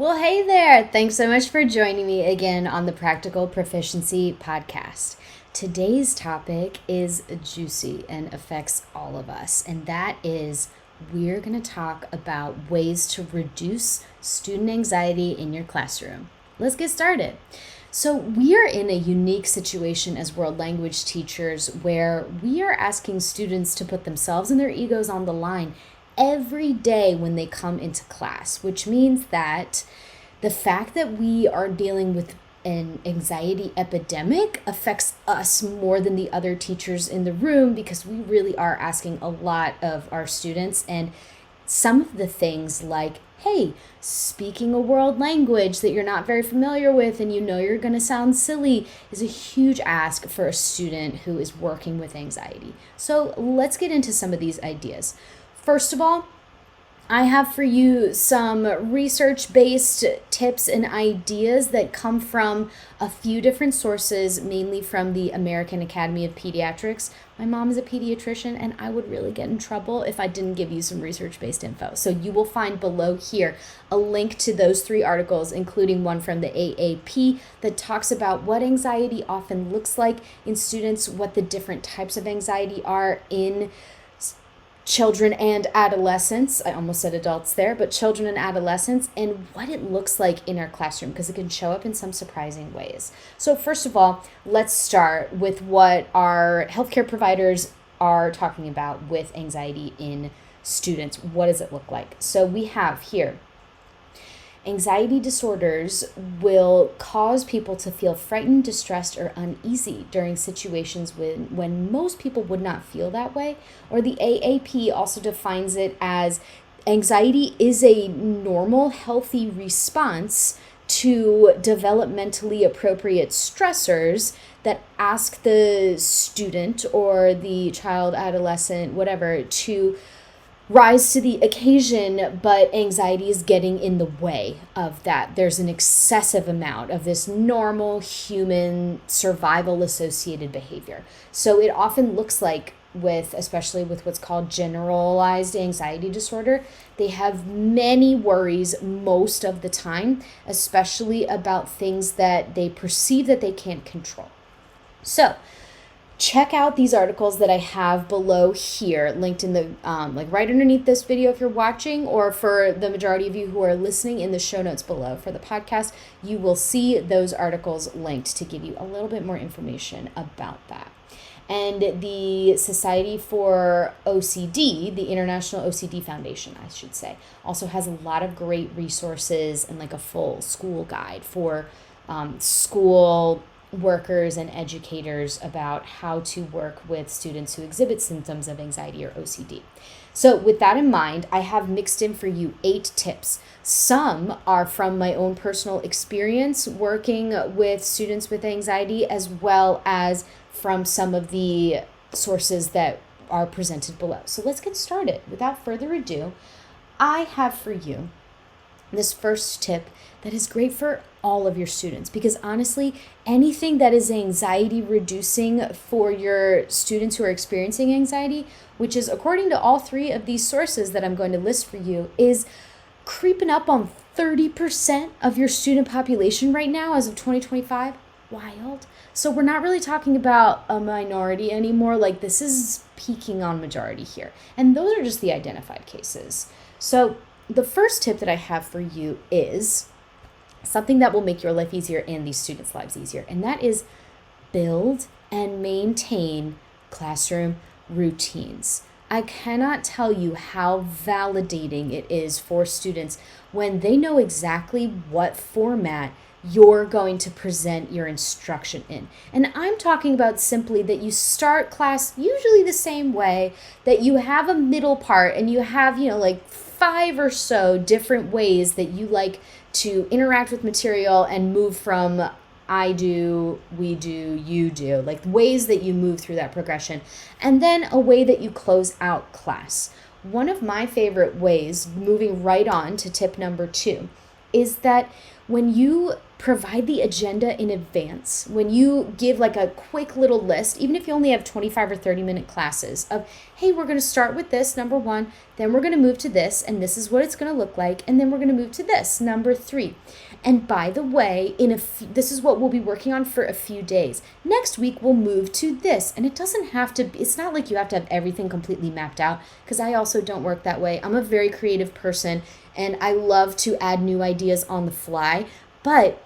Well, hey there. Thanks so much for joining me again on the Practical Proficiency podcast. Today's topic is juicy and affects all of us, and that is we're going to talk about ways to reduce student anxiety in your classroom. Let's get started. So we are in a unique situation as world language teachers where we are asking students to put themselves and their egos on the line every day when they come into class, which means that the fact that we are dealing with an anxiety epidemic affects us more than the other teachers in the room because we really are asking a lot of our students. And some of the things like, hey, speaking a world language that you're not very familiar with and you know you're going to sound silly is a huge ask for a student who is working with anxiety. So let's get into some of these ideas. First of all, I have for you some research-based tips and ideas that come from a few different sources, mainly from the American Academy of Pediatrics. My mom is a pediatrician, and I would really get in trouble if I didn't give you some research-based info. So you will find below here a link to those 3 articles, including one from the AAP that talks about what anxiety often looks like in students, what the different types of anxiety are in children and adolescents. I almost said adults there, but children and adolescents, and what it looks like in our classroom, because it can show up in some surprising ways. So first of all, let's start with what our healthcare providers are talking about with anxiety in students. What does it look like? So we have here, anxiety disorders will cause people to feel frightened, distressed, or uneasy during situations when most people would not feel that way. Or the AAP also defines it as anxiety is a normal, healthy response to developmentally appropriate stressors that ask the student or the child, adolescent, whatever, to rise to the occasion, but anxiety is getting in the way of that. There's an excessive amount of this normal human survival associated behavior. So it often looks like especially with what's called generalized anxiety disorder, they have many worries most of the time, especially about things that they perceive that they can't control. So check out these articles that I have below here, linked in the, right underneath this video if you're watching, or for the majority of you who are listening, in the show notes below for the podcast, you will see those articles linked to give you a little bit more information about that. And the Society for OCD, the International OCD Foundation, I should say, also has a lot of great resources and like a full school guide for school workers and educators about how to work with students who exhibit symptoms of anxiety or OCD. So with that in mind, I have mixed in for you 8 tips. Some are from my own personal experience working with students with anxiety, as well as from some of the sources that are presented below. So let's get started. Without further ado, I have for you this first tip that is great for all of your students, because honestly, anything that is anxiety reducing for your students who are experiencing anxiety, which is according to all 3 of these sources that I'm going to list for you, is creeping up on 30% of your student population right now as of 2025. Wild. So we're not really talking about a minority anymore. Like, this is peaking on majority here. And those are just the identified cases. So the first tip that I have for you is something that will make your life easier and these students' lives easier, and that is build and maintain classroom routines. I cannot tell you how validating it is for students when they know exactly what format you're going to present your instruction in. And I'm talking about simply that you start class usually the same way, that you have a middle part, and you have, like 5 or so different ways that you like to interact with material and move from I do, we do, you do, like ways that you move through that progression, and then a way that you close out class. One of my favorite ways, moving right on to tip number 2, is that when you provide the agenda in advance, when you give like a quick little list, even if you only have 25 or 30-minute classes of, hey, we're going to start with this, number 1, then we're going to move to this, and this is what it's going to look like, and then we're going to move to this, number 3. And by the way, this is what we'll be working on for a few days. Next week, we'll move to this. And it doesn't have to be, it's not like you have to have everything completely mapped out, because I also don't work that way. I'm a very creative person, and I love to add new ideas on the fly. But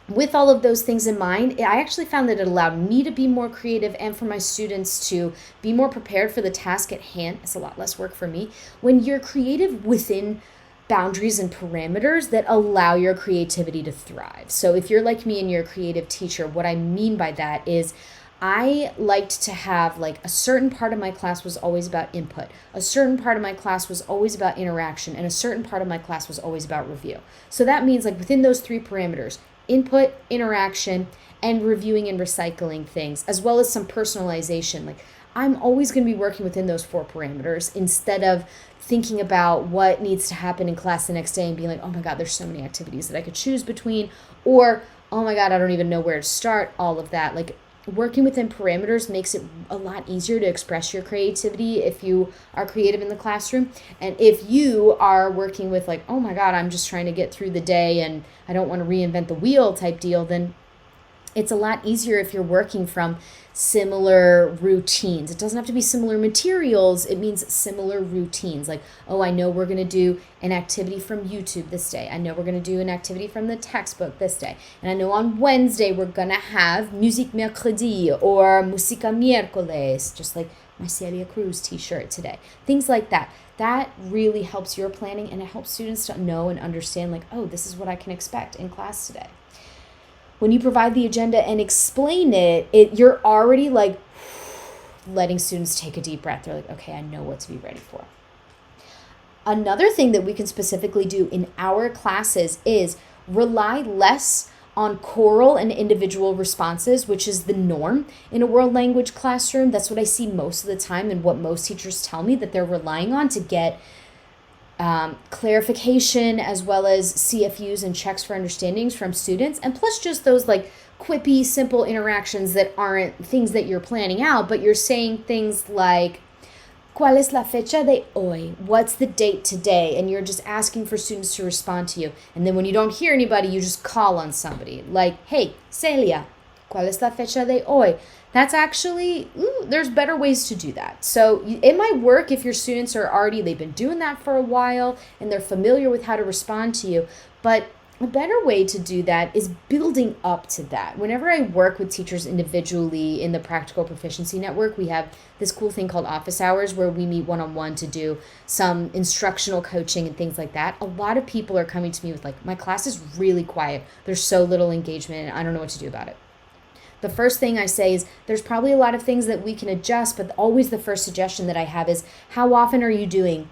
with all of those things in mind, I actually found that it allowed me to be more creative and for my students to be more prepared for the task at hand. It's a lot less work for me. When you're creative within boundaries and parameters that allow your creativity to thrive. So if you're like me and you're a creative teacher, what I mean by that is I liked to have like a certain part of my class was always about input, a certain part of my class was always about interaction, and a certain part of my class was always about review. So that means like within those 3 parameters, input, interaction, and reviewing and recycling things, as well as some personalization. Like I'm always going to be working within those 4 parameters instead of thinking about what needs to happen in class the next day and being like, oh my God, there's so many activities that I could choose between, or, oh my God, I don't even know where to start, all of that. Like working within parameters makes it a lot easier to express your creativity if you are creative in the classroom. And if you are working with like, oh my God, I'm just trying to get through the day and I don't want to reinvent the wheel type deal, then it's a lot easier if you're working from similar routines. It doesn't have to be similar materials. It means similar routines. Like, oh, I know we're going to do an activity from YouTube this day. I know we're going to do an activity from the textbook this day. And I know on Wednesday we're going to have Musique Mercredi or Musica Miércoles, just like my Celia Cruz t-shirt today. Things like that. That really helps your planning, and it helps students to know and understand like, oh, this is what I can expect in class today. When you provide the agenda and explain it, you're already like letting students take a deep breath. They're like, okay, I know what to be ready for. Another thing that we can specifically do in our classes is rely less on choral and individual responses, which is the norm in a world language classroom. That's what I see most of the time, and what most teachers tell me that they're relying on to get clarification, as well as CFUs and checks for understandings from students, and plus just those like quippy, simple interactions that aren't things that you're planning out, but you're saying things like, ¿Cuál es la fecha de hoy? What's the date today? And you're just asking for students to respond to you. And then when you don't hear anybody, you just call on somebody like, hey, Celia, ¿cuál es la fecha de hoy? That's actually, there's better ways to do that. So it might work if your students are already, they've been doing that for a while and they're familiar with how to respond to you. But a better way to do that is building up to that. Whenever I work with teachers individually in the Practical Proficiency Network, we have this cool thing called office hours where we meet one-on-one to do some instructional coaching and things like that. A lot of people are coming to me with like, my class is really quiet. There's so little engagement and I don't know what to do about it. The first thing I say is there's probably a lot of things that we can adjust, but always the first suggestion that I have is, how often are you doing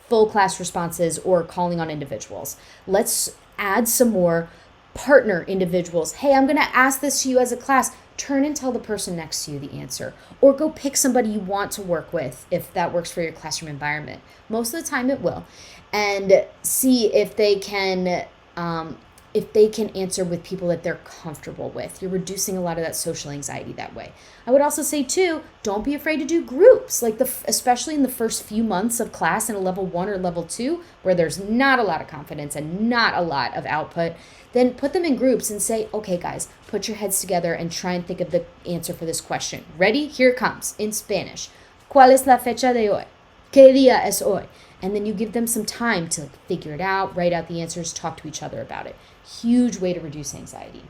full class responses or calling on individuals? Let's add some more partner individuals. Hey, I'm going to ask this to you as a class. Turn and tell the person next to you the answer, or go pick somebody you want to work with if that works for your classroom environment. Most of the time it will. And see if they can answer with people that they're comfortable with. You're reducing a lot of that social anxiety that way. I would also say too, don't be afraid to do groups, like especially in the first few months of class in a level 1 or level 2, where there's not a lot of confidence and not a lot of output. Then put them in groups and say, okay guys, put your heads together and try and think of the answer for this question. Ready? Here it comes in Spanish. ¿Cuál es la fecha de hoy? ¿Qué día es hoy? And then you give them some time to figure it out, write out the answers, talk to each other about it. Huge way to reduce anxiety.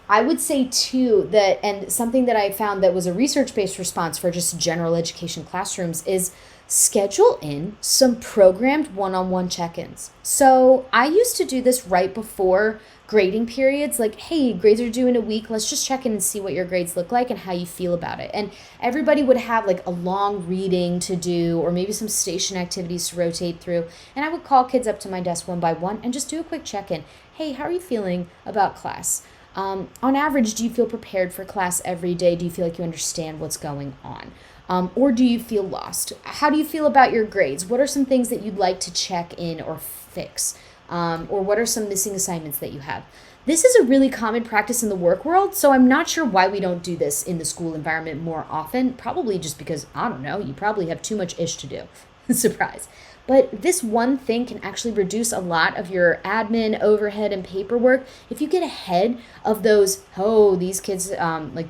I would say too that, and something that I found that was a research-based response for just general education classrooms, is schedule in some programmed one-on-one check-ins. So I used to do this right before grading periods, like, hey, grades are due in a week, let's just check in and see what your grades look like and how you feel about it. And everybody would have like a long reading to do, or maybe some station activities to rotate through. And I would call kids up to my desk one by one and just do a quick check-in. Hey, how are you feeling about class? On average, do you feel prepared for class every day? Do you feel like you understand what's going on? Or do you feel lost? How do you feel about your grades? What are some things that you'd like to check in or fix? Or what are some missing assignments that you have? This is a really common practice in the work world, so I'm not sure why we don't do this in the school environment more often. Probably just because, I don't know, you probably have too much ish to do. Surprise. But this one thing can actually reduce a lot of your admin, overhead, and paperwork if you get ahead of those, these kids,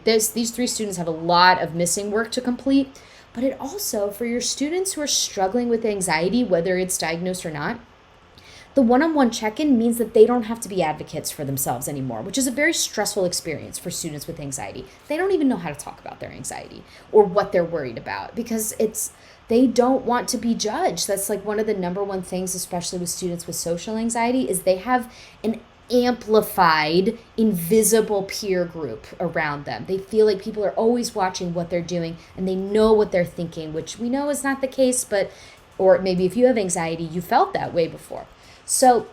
these 3 students have a lot of missing work to complete. But it also, for your students who are struggling with anxiety, whether it's diagnosed or not, the one-on-one check-in means that they don't have to be advocates for themselves anymore, which is a very stressful experience for students with anxiety. They don't even know how to talk about their anxiety or what they're worried about because they don't want to be judged. That's like one of the number one things, especially with students with social anxiety, is they have an amplified, invisible peer group around them. They feel like people are always watching what they're doing and they know what they're thinking, which we know is not the case, or maybe if you have anxiety, you felt that way before. So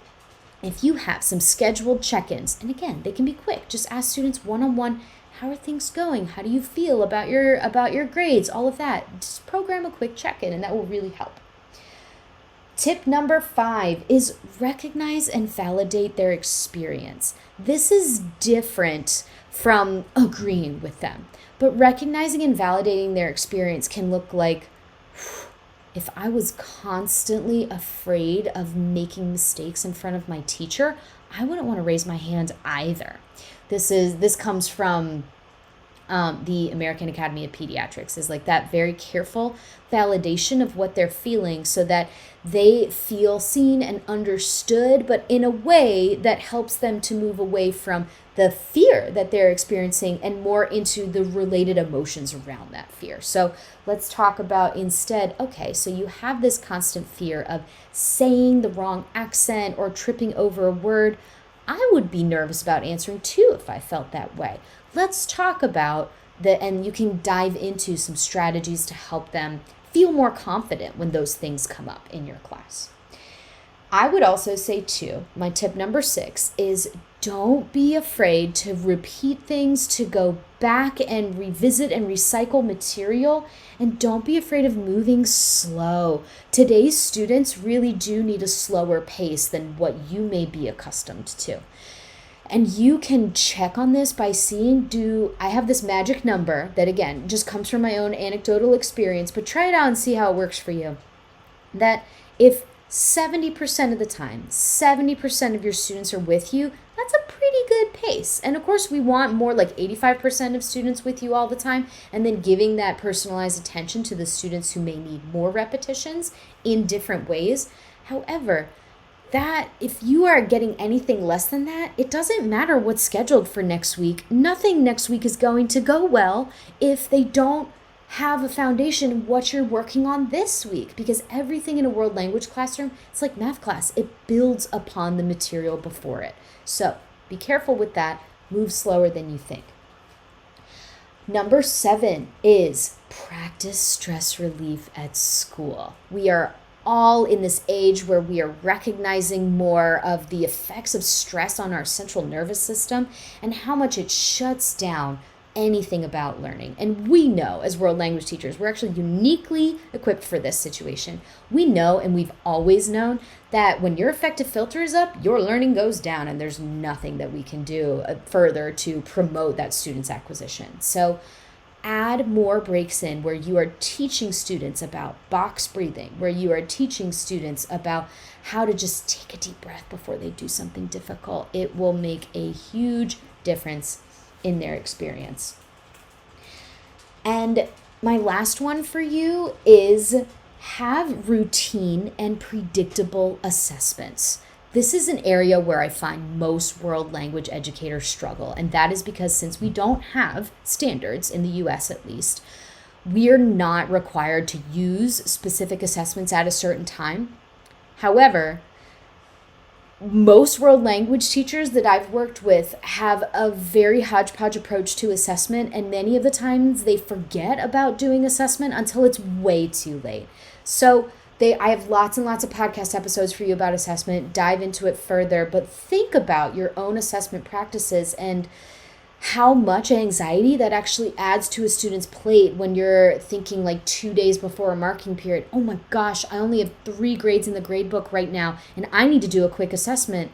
if you have some scheduled check-ins, and again, they can be quick, just ask students one-on-one, how are things going? How do you feel about your grades? All of that. Just program a quick check-in, and that will really help. Tip number 5 is recognize and validate their experience. This is different from agreeing with them, but recognizing and validating their experience can look like, if I was constantly afraid of making mistakes in front of my teacher, I wouldn't want to raise my hand either. This comes from the American Academy of Pediatrics, is like that very careful validation of what they're feeling so that they feel seen and understood, but in a way that helps them to move away from the fear that they're experiencing and more into the related emotions around that fear. So let's talk about instead, okay, so you have this constant fear of saying the wrong accent or tripping over a word. I would be nervous about answering too if I felt that way. Let's talk about and you can dive into some strategies to help them feel more confident when those things come up in your class. I would also say too, my tip number 6 is don't be afraid to repeat things, to go back and revisit and recycle material, and don't be afraid of moving slow. Today's students really do need a slower pace than what you may be accustomed to. And you can check on this by seeing, I have this magic number that again, just comes from my own anecdotal experience, but try it out and see how it works for you. That if 70% of the time, 70% of your students are with you, that's a pretty good pace. And of course, we want more like 85% of students with you all the time, and then giving that personalized attention to the students who may need more repetitions in different ways. However, that if you are getting anything less than that, it doesn't matter what's scheduled for next week. Nothing next week is going to go well if they don't have a foundation in what you're working on this week, because everything in a world language classroom, it's like math class. It builds upon the material before it. So be careful with that. Move slower than you think. Number 7 is practice stress relief at school. We are all in this age where we are recognizing more of the effects of stress on our central nervous system and how much it shuts down anything about learning. And we know as world language teachers, we're actually uniquely equipped for this situation. We know, and we've always known, that when your affective filter is up, your learning goes down, and there's nothing that we can do further to promote that student's acquisition. So add more breaks in where you are teaching students about box breathing, where you are teaching students about how to just take a deep breath before they do something difficult. It will make a huge difference in their experience. And my last one for you is have routine and predictable assessments. This is an area where I find most world language educators struggle, and that is because since we don't have standards, in the US at least, we're not required to use specific assessments at a certain time. However, most world language teachers that I've worked with have a very hodgepodge approach to assessment, and many of the times they forget about doing assessment until it's way too late. So I have lots and lots of podcast episodes for you about assessment. Dive into it further, but think about your own assessment practices and how much anxiety that actually adds to a student's plate when you're thinking like 2 days before a marking period. Oh my gosh, I only have 3 grades in the grade book right now, and I need to do a quick assessment.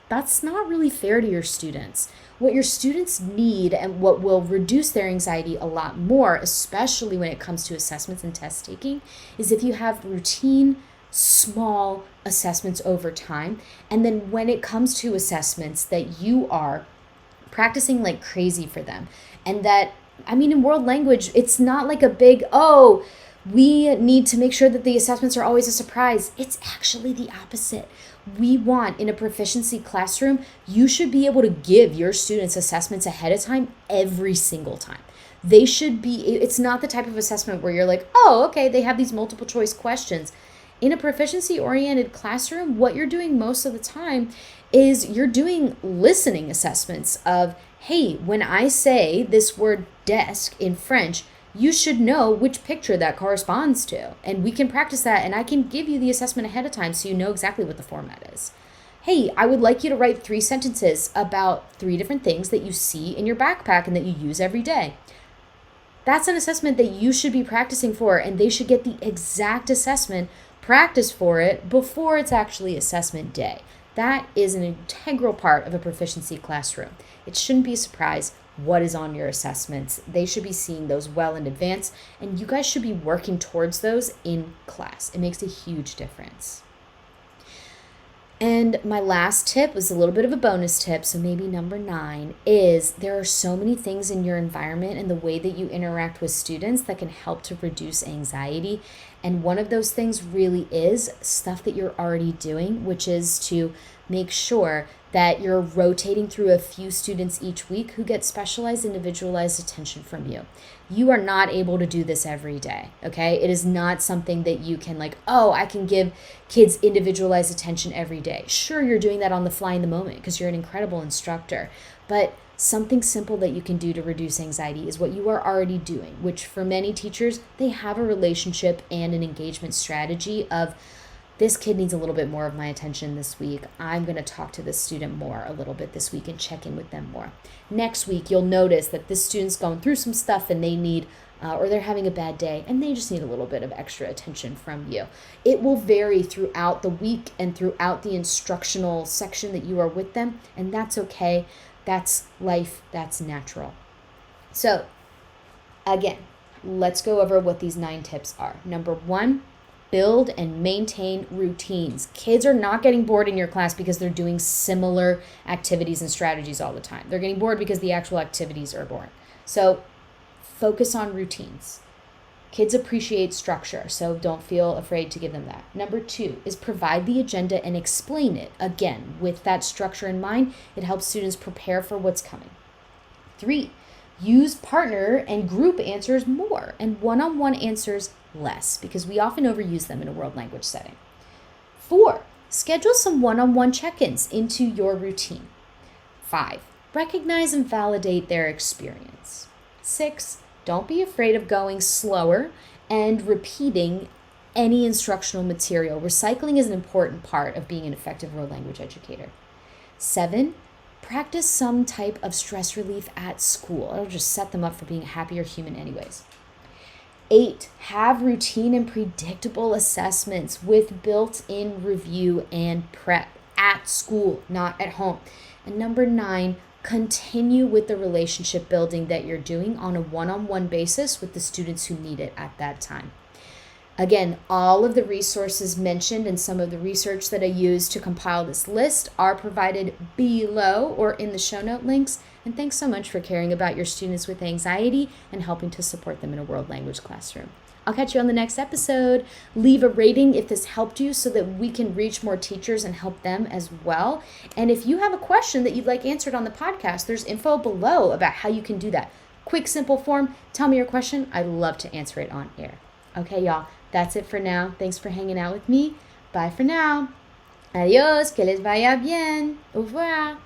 That's not really fair to your students. What your students need and what will reduce their anxiety a lot more, especially when it comes to assessments and test taking, is if you have routine, small assessments over time. And then when it comes to assessments, that you are practicing like crazy for them. And that, I mean, in world language, it's not like a big, oh, we need to make sure that the assessments are always a surprise. It's actually the opposite. We want, in a proficiency classroom, you should be able to give your students assessments ahead of time every single time. They should be, it's not the type of assessment where you're like, oh, okay, they have these multiple choice questions. In a proficiency-oriented classroom, what you're doing most of the time is you're doing listening assessments of, hey, when I say this word desk in French, you should know which picture that corresponds to. And we can practice that, and I can give you the assessment ahead of time so you know exactly what the format is. Hey, I would like you to write 3 sentences about 3 different things that you see in your backpack and that you use every day. That's an assessment that you should be practicing for, and they should get the exact assessment, practice for it before it's actually assessment day. That is an integral part of a proficiency classroom. It shouldn't be a surprise what is on your assessments. They should be seeing those well in advance, and you guys should be working towards those in class. It makes a huge difference. And my last tip was a little bit of a bonus tip, so maybe number 9, is there are so many things in your environment and the way that you interact with students that can help to reduce anxiety. And one of those things really is stuff that you're already doing, which is to make sure that you're rotating through a few students each week who get specialized, individualized attention from you. You are not able to do this every day, okay? It is not something that you can like, oh, I can give kids individualized attention every day. Sure, you're doing that on the fly in the moment because you're an incredible instructor, but something simple that you can do to reduce anxiety is what you are already doing, which for many teachers, they have a relationship and an engagement strategy of, this kid needs a little bit more of my attention this week. I'm going to talk to this student more a little bit this week and check in with them more. Next week, you'll notice that this student's going through some stuff and they need, or they're having a bad day and they just need a little bit of extra attention from you. It will vary throughout the week and throughout the instructional section that you are with them, and that's okay. That's life. That's natural. So again, let's go over what these 9 tips are. Number 1, build and maintain routines. Kids are not getting bored in your class because they're doing similar activities and strategies all the time. They're getting bored because the actual activities are boring. So focus on routines. Kids appreciate structure, so don't feel afraid to give them that. Number 2 is provide the agenda and explain it. Again, with that structure in mind, it helps students prepare for what's coming. 3, use partner and group answers more and one-on-one answers less, because we often overuse them in a world language setting. 4, schedule some one-on-one check-ins into your routine. 5, recognize and validate their experience. 6, don't be afraid of going slower and repeating any instructional material. Recycling is an important part of being an effective world language educator. 7, practice some type of stress relief at school. It'll just set them up for being a happier human anyways. 8, have routine and predictable assessments with built-in review and prep at school, not at home. And number 9, continue with the relationship building that you're doing on a one-on-one basis with the students who need it at that time. Again, all of the resources mentioned and some of the research that I used to compile this list are provided below or in the show note links. And thanks so much for caring about your students with anxiety and helping to support them in a world language classroom. I'll catch you on the next episode. Leave a rating if this helped you so that we can reach more teachers and help them as well. And if you have a question that you'd like answered on the podcast, there's info below about how you can do that. Quick, simple form. Tell me your question. I'd love to answer it on air. Okay, y'all. That's it for now. Thanks for hanging out with me. Bye for now. Adios, que les vaya bien. Au revoir.